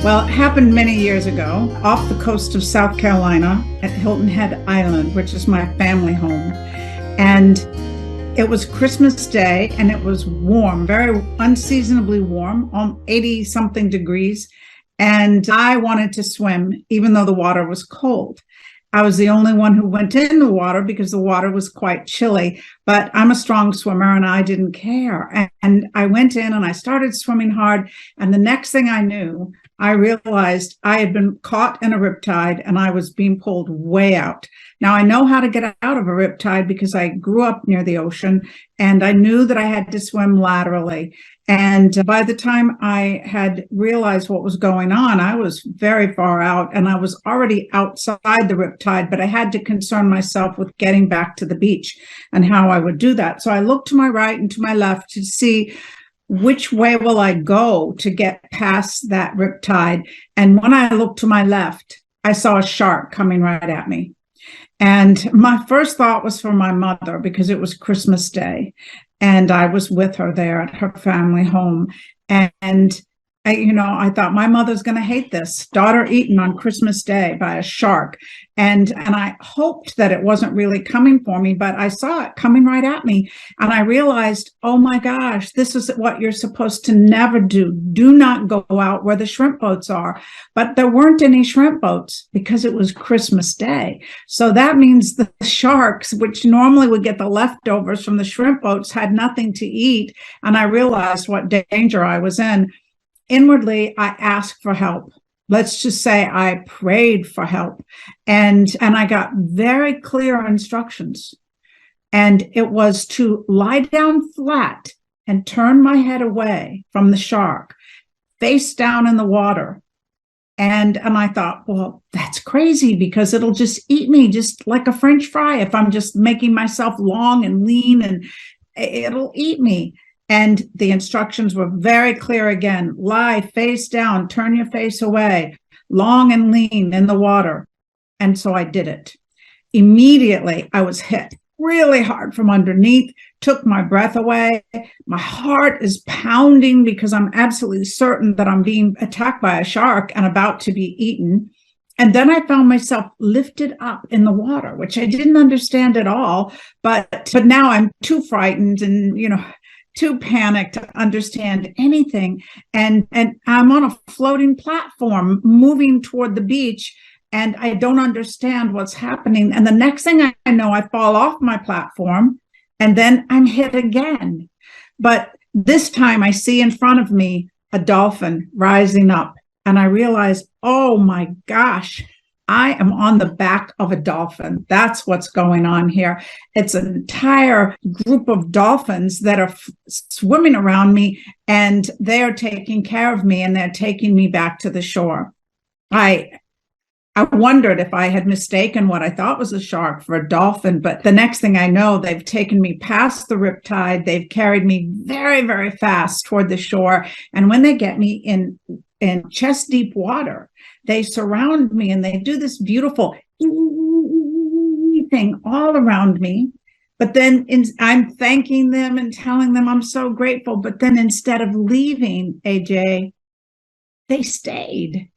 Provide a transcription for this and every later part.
Well, it happened many years ago off the coast of South Carolina at Hilton Head Island, which is my family home. And it was Christmas Day and it was warm, very unseasonably warm, 80 something degrees. And I wanted to swim, even though the water was cold. I was the only one who went in the water because the water was quite chilly, but I'm a strong swimmer and I didn't care. And I went in and I started swimming hard. And the next thing I knew, I realized I had been caught in a riptide and I was being pulled way out. Now I know how to get out of a riptide because I grew up near the ocean and I knew that I had to swim laterally. And by the time I had realized what was going on, I was very far out and I was already outside the riptide, but I had to concern myself with getting back to the beach and how I would do that. So I looked to my right and to my left to see which way will I go to get past that riptide. And when I looked to my left, I saw a shark coming right at me. And my first thought was for my mother because it was Christmas Day. And I was with her there at her family home. And I thought my mother's going to hate this. Daughter eaten on Christmas Day by a shark. And I hoped that it wasn't really coming for me, but I saw it coming right at me. And I realized, oh my gosh, this is what you're supposed to never do. Do not go out where the shrimp boats are. But there weren't any shrimp boats because it was Christmas Day. So that means the sharks, which normally would get the leftovers from the shrimp boats, had nothing to eat. And I realized what danger I was in. Inwardly, I asked for help. Let's just say I prayed for help. And I got very clear instructions. And it was to lie down flat and turn my head away from the shark, face down in the water. And I thought, well, that's crazy because it'll just eat me just like a French fry if I'm just making myself long and lean and it'll eat me. And the instructions were very clear again. Lie face down, turn your face away, long and lean in the water. And so I did it. Immediately, I was hit really hard from underneath, took my breath away. My heart is pounding because I'm absolutely certain that I'm being attacked by a shark and about to be eaten. And then I found myself lifted up in the water, which I didn't understand at all. But now I'm too frightened and, too panicked to understand anything. And I'm on a floating platform moving toward the beach and I don't understand what's happening. And the next thing I know, I fall off my platform and then I'm hit again. But this time I see in front of me a dolphin rising up and I realize, oh my gosh, I am on the back of a dolphin. That's what's going on here. It's an entire group of dolphins that are swimming around me and they are taking care of me and they're taking me back to the shore. I wondered if I had mistaken what I thought was a shark for a dolphin, but the next thing I know, they've taken me past the riptide. They've carried me very, very fast toward the shore. And when they get me in chest deep water, they surround me and they do this beautiful thing all around me. But then I'm thanking them and telling them I'm so grateful. But then instead of leaving, AJ, they stayed.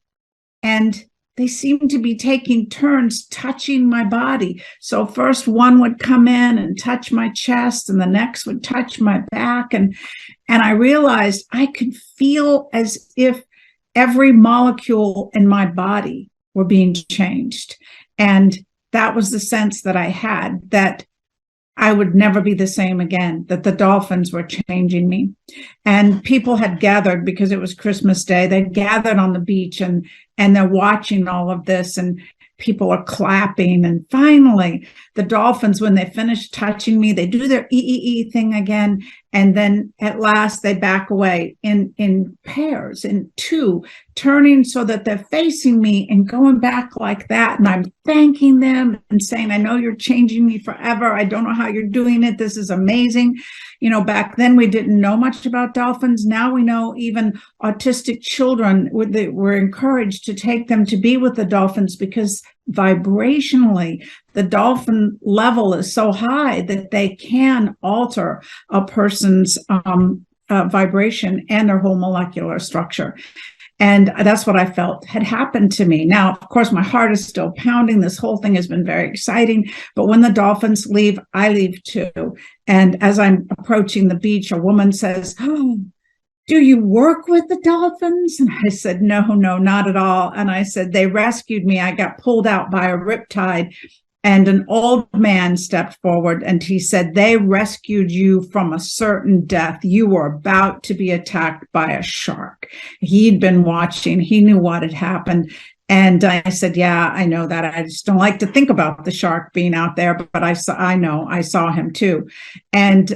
And they seemed to be taking turns touching my body. So first one would come in and touch my chest and the next would touch my back. And I realized I could feel as if every molecule in my body were being changed. And that was the sense that I had, that I would never be the same again, that the dolphins were changing me. And people had gathered because it was Christmas Day. They gathered on the beach and they're watching all of this and people are clapping. And finally, the dolphins, when they finish touching me, they do their thing again. And then at last they back away in pairs, in two, turning so that they're facing me and going back like that. And I'm thanking them and saying, I know you're changing me forever. I don't know how you're doing it. This is amazing. Back then we didn't know much about dolphins. Now we know even autistic children were encouraged to take them to be with the dolphins because vibrationally, the dolphin level is so high that they can alter a person's vibration and their whole molecular structure. And that's what I felt had happened to me. Now, of course, my heart is still pounding. This whole thing has been very exciting. But when the dolphins leave, I leave too. And as I'm approaching the beach, a woman says, "Oh, do you work with the dolphins?" And I said, no, not at all. And I said, they rescued me. I got pulled out by a riptide. And an old man stepped forward and he said, they rescued you from a certain death. You were about to be attacked by a shark. He'd been watching. He knew what had happened. And I said, yeah, I know that. I just don't like to think about the shark being out there, but I saw him too. And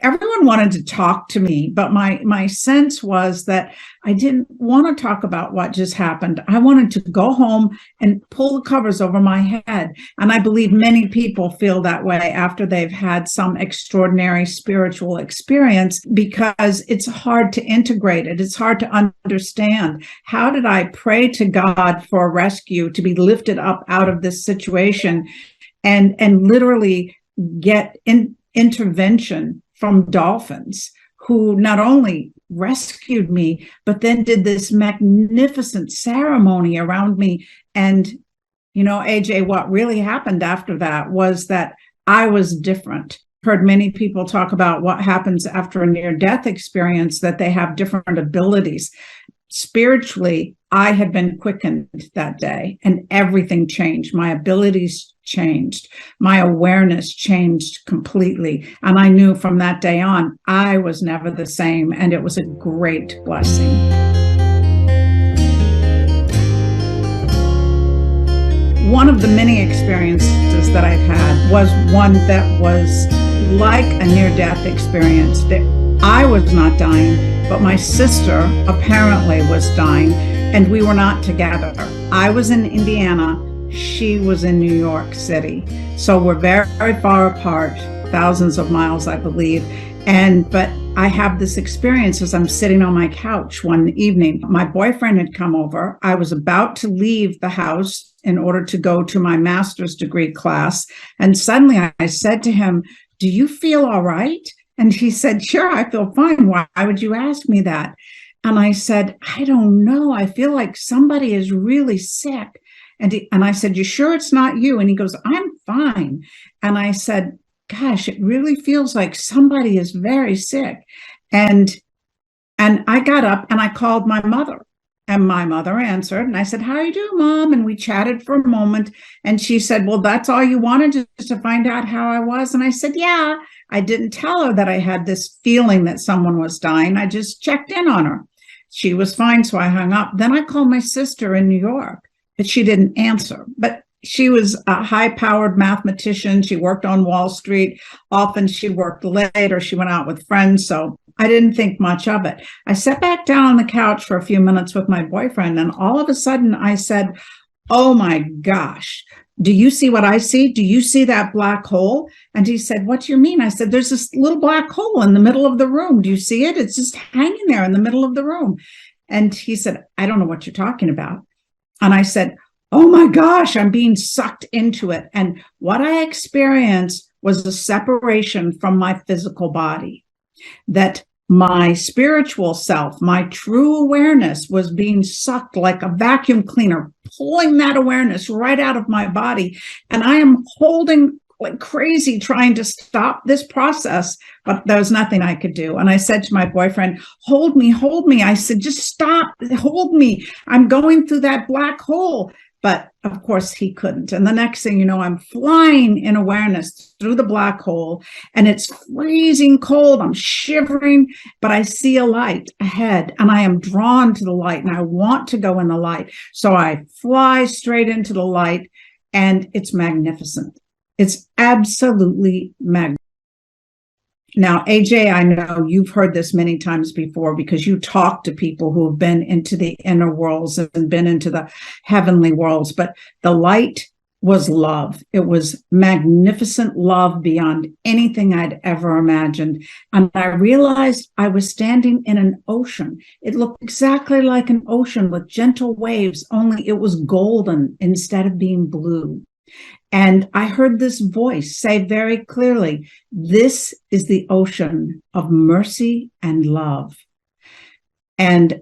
everyone wanted to talk to me, but my sense was that I didn't want to talk about what just happened. I wanted to go home and pull the covers over my head. And I believe many people feel that way after they've had some extraordinary spiritual experience, because it's hard to integrate it. It's hard to understand. How did I pray to God for a rescue, to be lifted up out of this situation, and literally get intervention from dolphins, who not only rescued me, but then did this magnificent ceremony around me. And, AJ, what really happened after that was that I was different. Heard many people talk about what happens after a near-death experience, that they have different abilities. Spiritually, I had been quickened that day and everything changed. My abilities changed. My awareness changed completely. And I knew from that day on, I was never the same. And it was a great blessing. One of the many experiences that I've had was one that was like a near-death experience. That I was not dying, but my sister apparently was dying, and we were not together. I was in Indiana. She was in New York City. So we're very, very far apart, thousands of miles, I believe. But I have this experience as I'm sitting on my couch one evening. My boyfriend had come over. I was about to leave the house in order to go to my master's degree class. And suddenly I said to him, "Do you feel all right?" And he said, "Sure, I feel fine. Why would you ask me that?" And I said, "I don't know. I feel like somebody is really sick." And I said, "You sure it's not you?" And he goes, "I'm fine." And I said, "Gosh, it really feels like somebody is very sick." And I got up and I called my mother. And my mother answered. And I said, "How are you doing, Mom?" And we chatted for a moment. And she said, "Well, that's all you wanted, just to find out how I was?" And I said, "Yeah." I didn't tell her that I had this feeling that someone was dying. I just checked in on her. She was fine, so I hung up. Then I called my sister in New York, but she didn't answer. But she was a high-powered mathematician. She worked on Wall Street. Often she worked late or she went out with friends, so I didn't think much of it. I sat back down on the couch for a few minutes with my boyfriend, and all of a sudden I said, "Oh my gosh, do you see what I see? Do you see that black hole?" And he said, "What do you mean?" I said, "There's this little black hole in the middle of the room. Do you see it? It's just hanging there in the middle of the room." And he said, "I don't know what you're talking about." And I said, "Oh my gosh, I'm being sucked into it." And what I experienced was a separation from my physical body, that my spiritual self, my true awareness, was being sucked like a vacuum cleaner, pulling that awareness right out of my body. And I am holding like crazy, trying to stop this process, but there was nothing I could do. And I said to my boyfriend, hold me, hold me. I said, "Just stop, hold me. I'm going through that black hole." But of course he couldn't. And the next thing you know, I'm flying in awareness through the black hole, and it's freezing cold. I'm shivering, but I see a light ahead and I am drawn to the light and I want to go in the light. So I fly straight into the light, and it's magnificent. It's absolutely magnificent. Now, AJ, I know you've heard this many times before because you talk to people who have been into the inner worlds and been into the heavenly worlds, but the light was love. It was magnificent love beyond anything I'd ever imagined. And I realized I was standing in an ocean. It looked exactly like an ocean with gentle waves, only it was golden instead of being blue. And I heard this voice say very clearly, "This is the ocean of mercy and love." And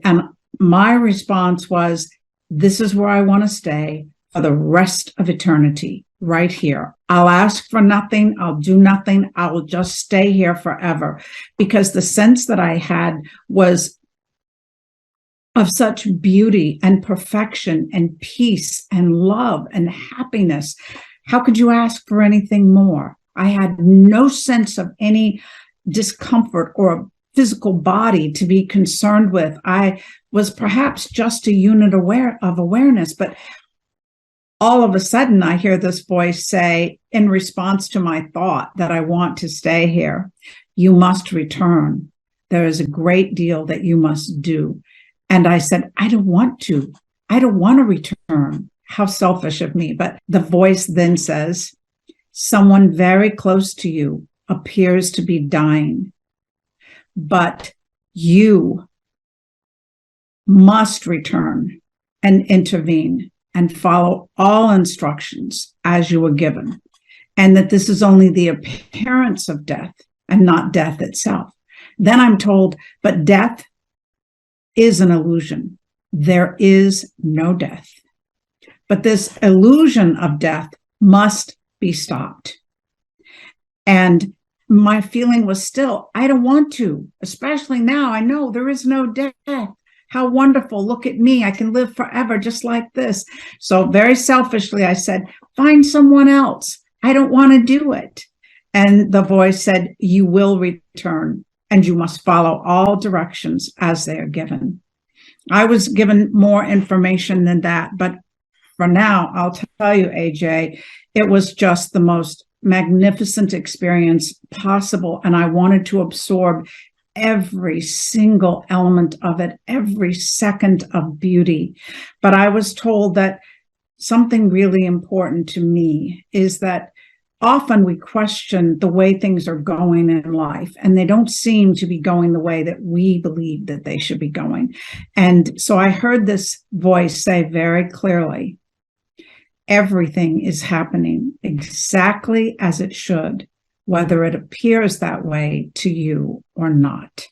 my response was, this is where I want to stay for the rest of eternity, right here. I'll ask for nothing. I'll do nothing. I will just stay here forever, because the sense that I had was of such beauty and perfection and peace and love and happiness. How could you ask for anything more? I had no sense of any discomfort or physical body to be concerned with. I was perhaps just a unit of awareness, but all of a sudden I hear this voice say, in response to my thought that I want to stay here, you must return. There is a great deal that you must do. And I said, I don't want to. I don't want to return. How selfish of me. But the voice then says, someone very close to you appears to be dying, but you must return and intervene and follow all instructions as you were given, and that this is only the appearance of death and not death itself. Then I'm told, but death is an illusion. There is no death. But this illusion of death must be stopped. And my feeling was still, I don't want to, especially now I know there is no death. How wonderful. Look at me. I can live forever just like this. So very selfishly, I said, find someone else. I don't want to do it. And the voice said, you will return, and you must follow all directions as they are given. I was given more information than that, but for now, I'll tell you, AJ, it was just the most magnificent experience possible. And I wanted to absorb every single element of it, every second of beauty. But I was told that something really important to me is that often we question the way things are going in life, and they don't seem to be going the way that we believe that they should be going. And so I heard this voice say very clearly, everything is happening exactly as it should, whether it appears that way to you or not.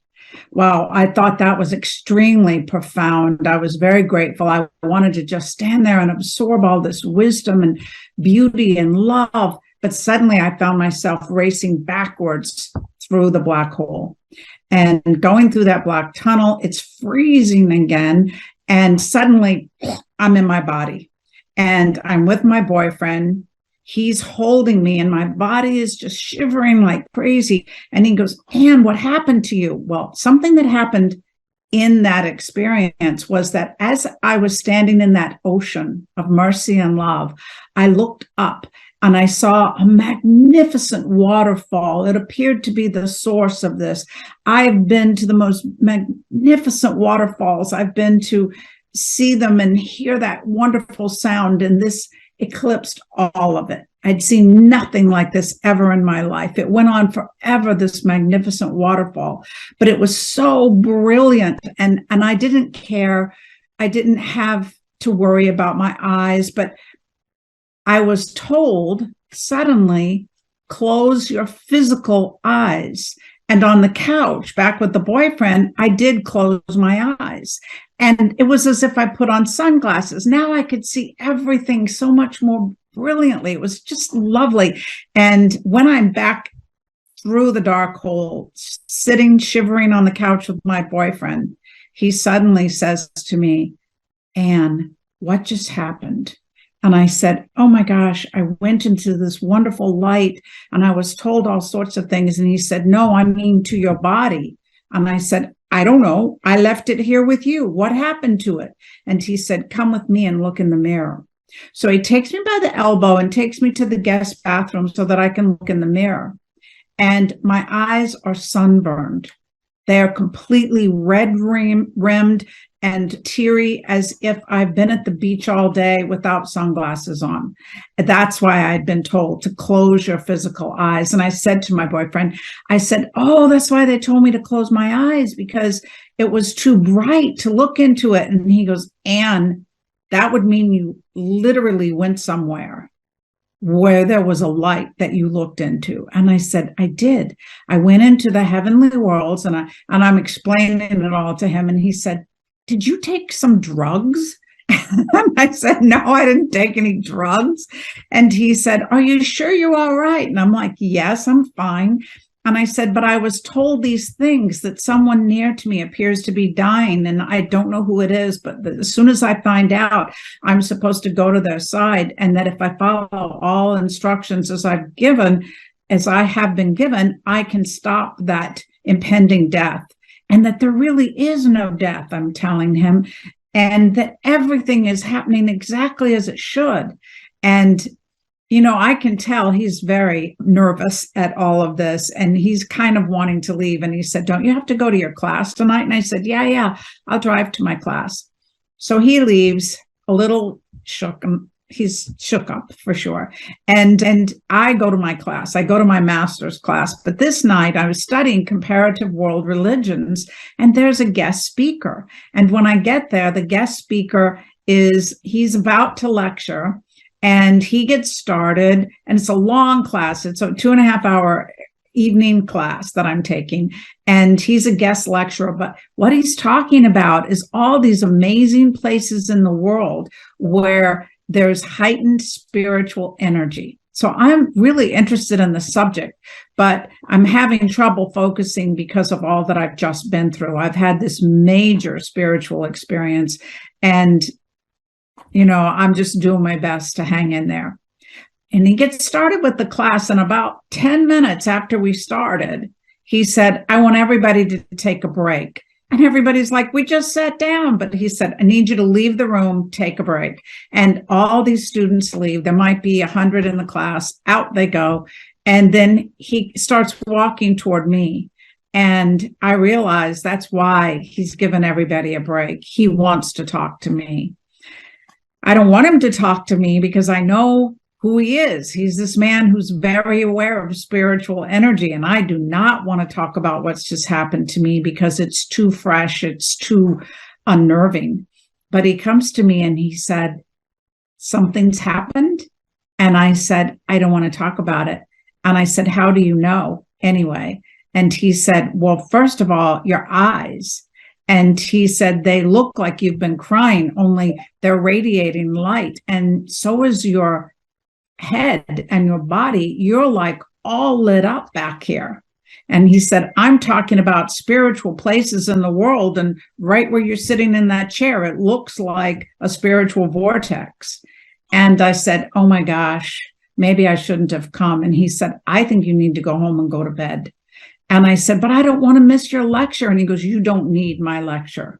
Well, I thought that was extremely profound. I was very grateful. I wanted to just stand there and absorb all this wisdom and beauty and love. But suddenly I found myself racing backwards through the black hole and going through that black tunnel. It's freezing again. And suddenly I'm in my body and I'm with my boyfriend. He's holding me and my body is just shivering like crazy. And he goes, Anne, what happened to you? Well, something that happened in that experience was that as I was standing in that ocean of mercy and love, I looked up and I saw a magnificent waterfall. It appeared to be the source of this. I've been to the most magnificent waterfalls. I've been to see them and hear that wonderful sound, and this eclipsed all of it. I'd seen nothing like this ever in my life. It went on forever, this magnificent waterfall, but it was so brilliant. And I didn't care. I didn't have to worry about my eyes, but I was told suddenly, close your physical eyes. And on the couch back with the boyfriend, I did close my eyes. And it was as if I put on sunglasses. Now I could see everything so much more brilliantly. It was just lovely. And when I'm back through the dark hole, sitting shivering on the couch with my boyfriend, he suddenly says to me, Anne, what just happened? And I said, oh my gosh, I went into this wonderful light and I was told all sorts of things. And he said, no, I mean to your body. And I said, I don't know. I left it here with you. What happened to it? And he said, come with me and look in the mirror. So he takes me by the elbow and takes me to the guest bathroom so that I can look in the mirror. And my eyes are sunburned. They are completely red rimmed and teary, as if I've been at the beach all day without sunglasses on. That's why I'd been told to close your physical eyes. And I said to my boyfriend, I said, oh, that's why they told me to close my eyes, because it was too bright to look into it. And he goes, Anne, that would mean you literally went somewhere where there was a light that you looked into. And I said, I did. I went into the heavenly worlds, and I'm explaining it all to him. And he said, did you take some drugs? And I said, no, I didn't take any drugs. And he said, are you sure you're all right? And I'm like, yes, I'm fine. And I said, but I was told these things, that someone near to me appears to be dying, and I don't know who it is, but as soon as I find out, I'm supposed to go to their side, and that if I follow all instructions as I have been given, I can stop that impending death, and that there really is no death, I'm telling him, and that everything is happening exactly as it should. And I can tell he's very nervous at all of this, and he's kind of wanting to leave. And he said, don't you have to go to your class tonight? And I said, yeah, I'll drive to my class. So he leaves a little shook. He's shook up for sure. And I go to my class. I go to my master's class. But this night I was studying comparative world religions, and there's a guest speaker. And when I get there, the guest speaker he's about to lecture. And he gets started, and it's a long class. It's a 2.5-hour evening class that I'm taking. And he's a guest lecturer. But what he's talking about is all these amazing places in the world where there's heightened spiritual energy. So I'm really interested in the subject, but I'm having trouble focusing because of all that I've just been through. I've had this major spiritual experience, and I'm just doing my best to hang in there. And he gets started with the class, and about 10 minutes after we started, he said, I want everybody to take a break. And everybody's like, we just sat down. But he said, I need you to leave the room, take a break. And all these students leave. There might be 100 in the class. Out they go. And then he starts walking toward me. And I realize that's why he's given everybody a break. He wants to talk to me. I don't want him to talk to me because I know who he is. He's this man who's very aware of spiritual energy, and I do not want to talk about what's just happened to me because it's too fresh, it's too unnerving. But he comes to me and he said, something's happened. And I said, I don't want to talk about it. And I said, how do you know anyway? And he said, well, first of all, your eyes. And he said, they look like you've been crying, only they're radiating light. And so is your head and your body. You're like all lit up back here. And he said, I'm talking about spiritual places in the world. And right where you're sitting in that chair, it looks like a spiritual vortex. And I said, oh my gosh, maybe I shouldn't have come. And he said, I think you need to go home and go to bed. And I said, but I don't want to miss your lecture. And he goes, you don't need my lecture.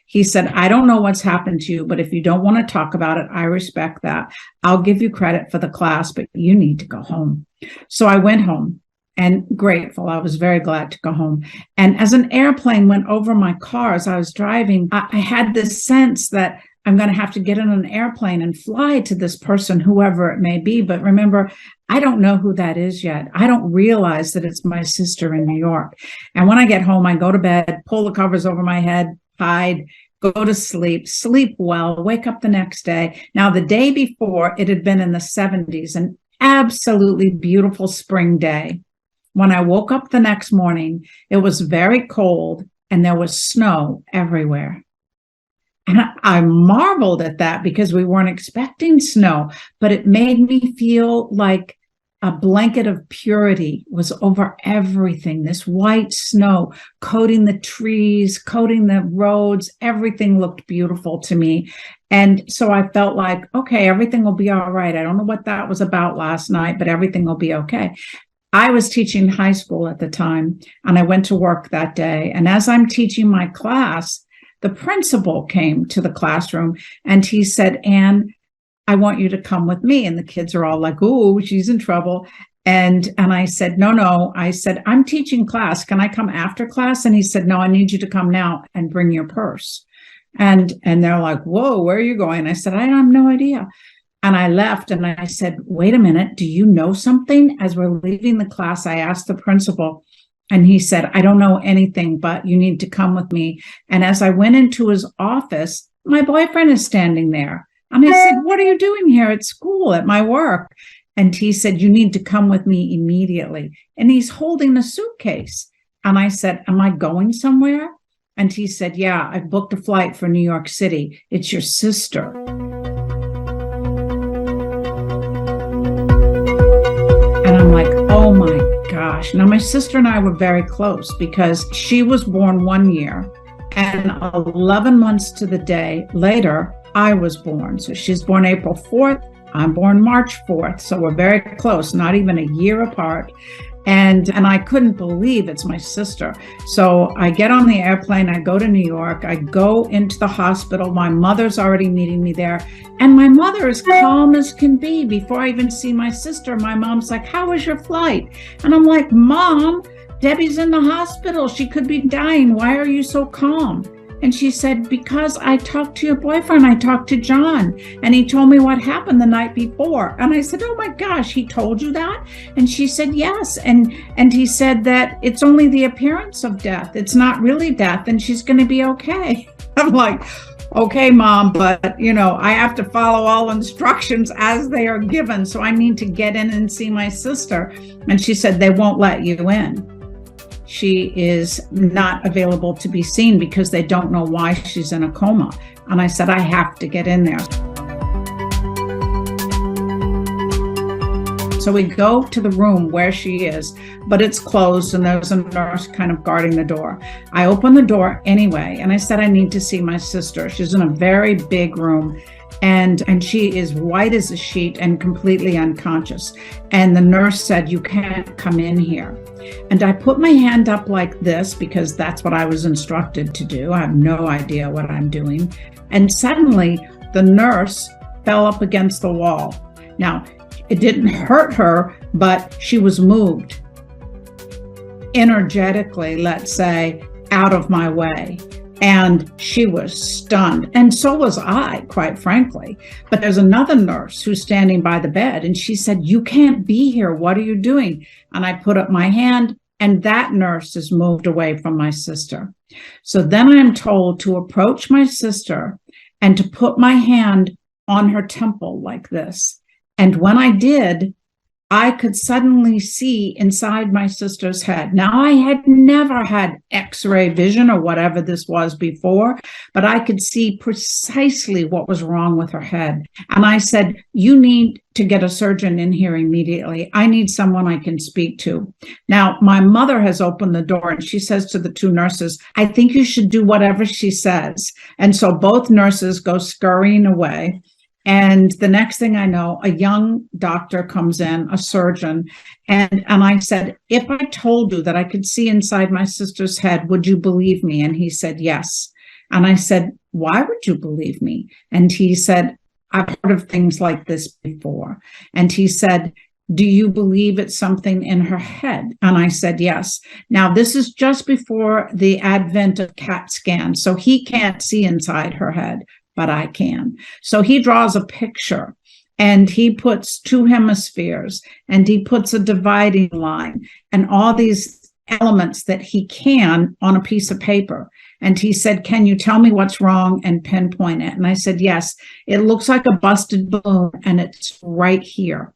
He said, I don't know what's happened to you, but if you don't want to talk about it, I respect that. I'll give you credit for the class, but you need to go home. So I went home, and grateful. I was very glad to go home. And as an airplane went over my car as I was driving, I had this sense that I'm going to have to get in an airplane and fly to this person, whoever it may be. But remember, I don't know who that is yet. I don't realize that it's my sister in New York. And when I get home, I go to bed, pull the covers over my head, hide, go to sleep well, wake up the next day. Now, the day before, it had been in the 70s, an absolutely beautiful spring day. When I woke up the next morning, it was very cold and there was snow everywhere. And I marveled at that because we weren't expecting snow, but it made me feel like a blanket of purity was over everything. This white snow coating the trees, coating the roads, everything looked beautiful to me. And so I felt like, okay, everything will be all right. I don't know what that was about last night, but everything will be okay. I was teaching high school at the time, and I went to work that day. And as I'm teaching my class, the principal came to the classroom and he said, Anne, I want you to come with me. And the kids are all like, ooh, she's in trouble. And I said, no. I said, I'm teaching class. Can I come after class? And he said, no, I need you to come now and bring your purse. And they're like, whoa, where are you going? I said, I have no idea. And I left and I said, wait a minute, do you know something? As we're leaving the class, I asked the principal, and he said, I don't know anything, but you need to come with me. And as I went into his office, my boyfriend is standing there. And I said, what are you doing here at school, at my work? And he said, you need to come with me immediately. And he's holding a suitcase. And I said, am I going somewhere? And he said, yeah, I booked a flight for New York City. It's your sister. And I'm like, oh my gosh. Now, my sister and I were very close because she was born 1 year, and 11 months to the day later, I was born. So she's born April 4th. I'm born March 4th. So we're very close, not even a year apart. And I couldn't believe it's my sister. So I get on the airplane, I go to New York, I go into the hospital. My mother's already meeting me there. And my mother is calm as can be. Before I even see my sister, my mom's like, how was your flight? And I'm like, Mom, Debbie's in the hospital. She could be dying. Why are you so calm? And she said, because I talked to your boyfriend, I talked to John, and he told me what happened the night before. And I said, oh my gosh, he told you that? And she said, yes. And he said that it's only the appearance of death. It's not really death, and she's going to be okay. I'm like, okay, Mom, but I have to follow all instructions as they are given. So I need to get in and see my sister. And she said, they won't let you in. She is not available to be seen because they don't know why she's in a coma. And I said, I have to get in there. So we go to the room where she is, but it's closed and there's a nurse kind of guarding the door. I open the door anyway, and I said, I need to see my sister. She's in a very big room, and she is white as a sheet and completely unconscious. And the nurse said, you can't come in here. And I put my hand up like this because that's what I was instructed to do. I have no idea what I'm doing. And suddenly the nurse fell up against the wall. Now, it didn't hurt her, but she was moved energetically, let's say, out of my way. And she was stunned. And so was I, quite frankly. But there's another nurse who's standing by the bed, and she said, you can't be here. What are you doing? And I put up my hand, and that nurse is moved away from my sister. So then I'm told to approach my sister and to put my hand on her temple like this. And when I did, I could suddenly see inside my sister's head. Now, I had never had X-ray vision or whatever this was before, but I could see precisely what was wrong with her head. And I said, you need to get a surgeon in here immediately. I need someone I can speak to. Now, my mother has opened the door and she says to the two nurses, I think you should do whatever she says. And so both nurses go scurrying away. And the next thing I know, a young doctor comes in, a surgeon, and I said, if I told you that I could see inside my sister's head, would you believe me? And he said, yes. And I said, why would you believe me? And he said, I've heard of things like this before. And he said, do you believe it's something in her head? And I said, yes. Now, this is just before the advent of CAT scans, so he can't see inside her head, but I can. So he draws a picture and he puts two hemispheres and he puts a dividing line and all these elements that he can on a piece of paper. And he said, can you tell me what's wrong and pinpoint it? And I said, yes, it looks like a busted balloon and it's right here.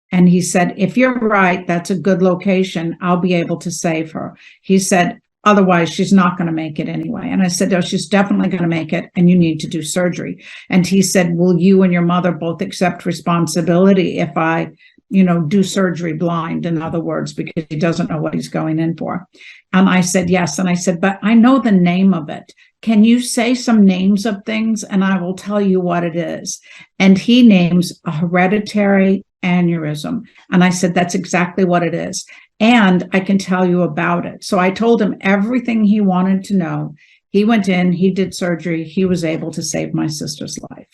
And he said, if you're right, that's a good location. I'll be able to save her. He said, otherwise, she's not going to make it anyway. And I said, no, she's definitely going to make it, and you need to do surgery. And he said, will you and your mother both accept responsibility if I, do surgery blind, in other words, because he doesn't know what he's going in for? And I said, yes. And I said, but I know the name of it. Can you say some names of things and I will tell you what it is? And he names a hereditary aneurysm. And I said, that's exactly what it is. And I can tell you about it. So I told him everything he wanted to know. He went in, he did surgery. He was able to save my sister's life.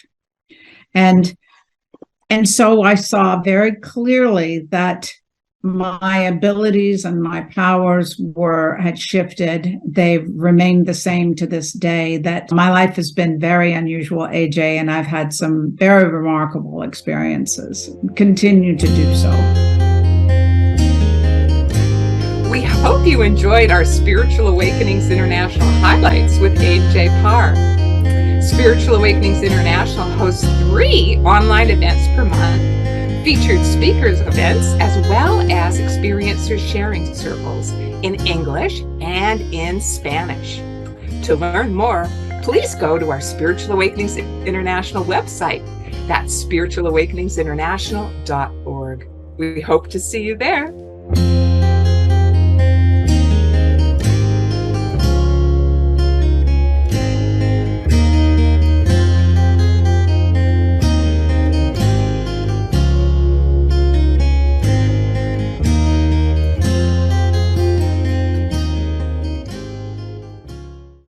And so I saw very clearly that my abilities and my powers had shifted. They've remained the same to this day. That my life has been very unusual, AJ, and I've had some very remarkable experiences. Continue to do so. We hope you enjoyed our Spiritual Awakenings International highlights with AJ Parr. Spiritual Awakenings International hosts 3 online events per month, featured speakers events, as well as experiencer sharing circles in English and in Spanish. To learn more, please go to our Spiritual Awakenings International website. That's spiritualawakeningsinternational.org. We hope to see you there.